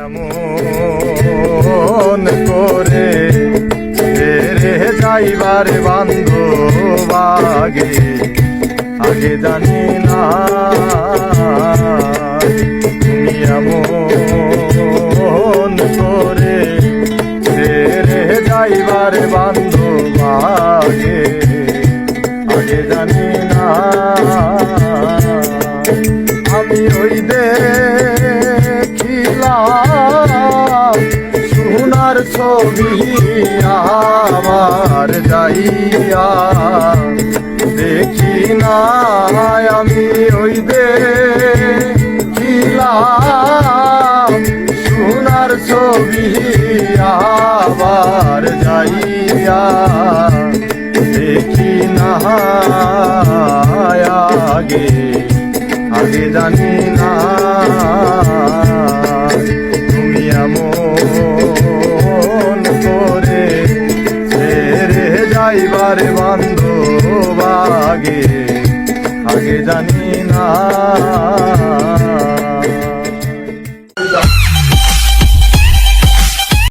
এমন করে ছেড়ে যাইবার বান্ধব আগে আগে জানি না তুমি এমন করে ছেড়ে যাইবার বান্ধব আগে আগে জানি না আমি ওই দেখিলাম সোনার ছবি আমার যাইয়া দেখি না আমি ওই দেখিলাম সোনার ছবি আবার যাইয়া দেখি না আগে আগে জানি না তুমি এমন করে ছেড়ে যাইবার